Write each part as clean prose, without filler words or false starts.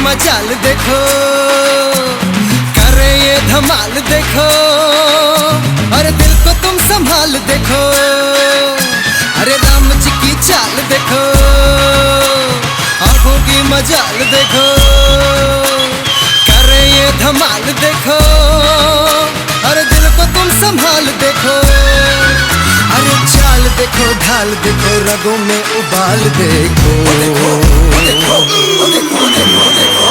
मचाल देखो, करे ये धमाल देखो। अरे दिल को तुम संभाल देखो, अरे राम जी की चाल देखो, आंखों की मजाल देखो, करे ये धमाल देखो। अरे दिल को तुम संभाल देखो, अरे चाल देखो, ढाल देखो, रगों में उबाल देखो। देखो, देखो, देखो, देखो, देखो।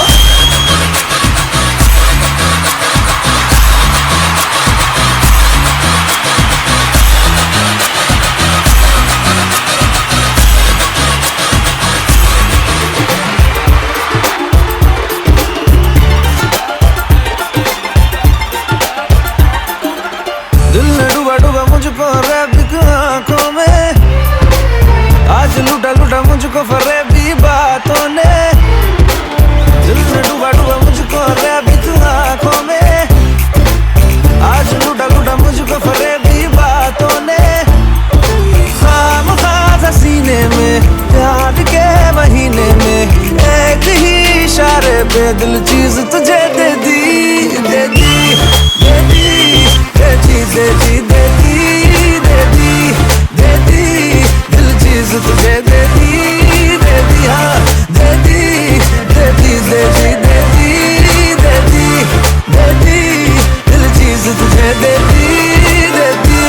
दिल ने डूबा डूबा मुझको रैबिक आंखों में, आज लूटा लूटा मुझको फरेबी बातों ने। दिल ने डूबा डूबा मुझको रैबिक आंखों में, आज लूटा लूटा मुझको फरेबी बातों ने। खामखा सीने में प्यार के महीने में, एक ही इशारे पे दिल चीज तुझे दे दी, दे दी, दे दी, दे दी, दे दी, दे दी, दे दी, दे दी, दिल चीज तुझे दे दी, दे दी, हाँ दे दी, दे दी, दे दी, दे दी, दे दी, दे दी, दिल चीज तुझे दे दी, दे दी।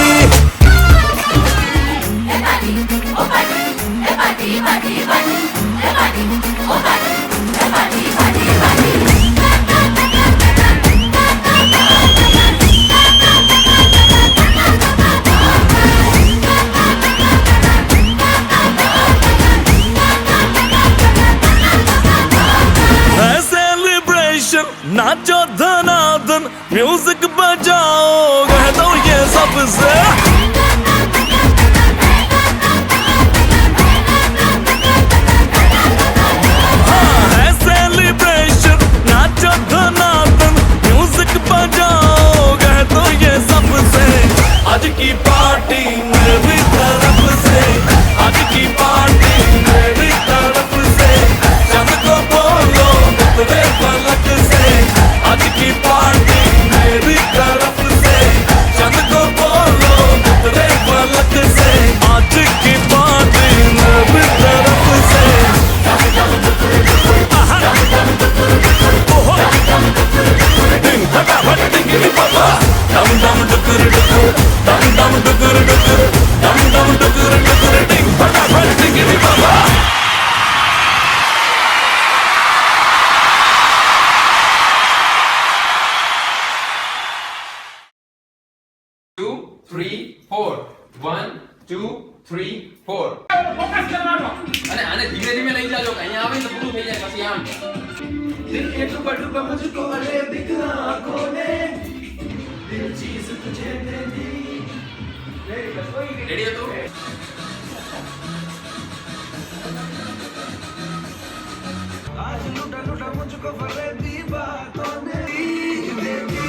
नाचो धनाधन म्यूजिक बजाओ, कह दो ये सबसे। हाँ है सेलिब्रेशन, नाचो धनाधन म्यूजिक बजाओ, कह दो ये सबसे। आज की पार्टी मेरी तरफ से, आज की पार्टी मेरी तरफ से। चंद को बोलो उतरे पलक से, आज की पार्टी मेरी तरफ से। चंद को बोलो उतरे पलक से, आज की पार्टी मेरी तरफ से। डिंग फटाफट डिंगी पापा, डम डम डुकुर डुकुर, डम डम डुकुर डुकुर, डम डम डुकुर डुकुर, डिंग फटाफट डिंगी पापा। Two, three, four. 1, 2, 3, 4. અને આને ધીમે ધીમે લઈ જાજો, અહીંયા આવે તો પૂરું થઈ જાય પછી આમ. दिल के डूबा डूबा मुझको अरेबिक आंखों ने, दिल चीज तुझे दे दी। રેડી હતો? आज लूटा लूटा मुझको फरेबी बातों ने, दे दी,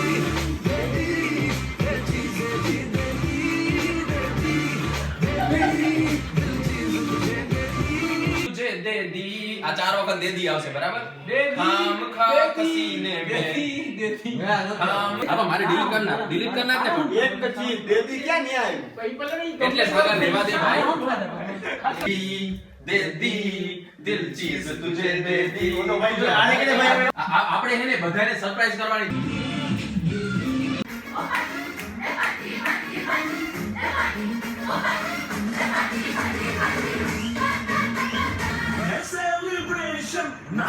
दे दी, दे दी, दे दी, दे दी, दे दी, दे दी, दिल चीज तुझे दे दी। तुझे दे दी, આ ચાર વખત દે દી આવશે, બરાબર? ખામ ખા કસીને મે દેતી, ખામ. હવે મારે ડિલીટ કરના ને પણ એક પછી દેદી ક્યાં નહીં આવી? એટલે સગા લેવા દે ભાઈ. દે દી, દિલ ચીઝ તુજે દે દી. ઓનો ભાઈ જો આને કે ભાઈ આપણે એને બધાને સરપ્રાઈઝ કરવાની. सेलिब्रेशन ना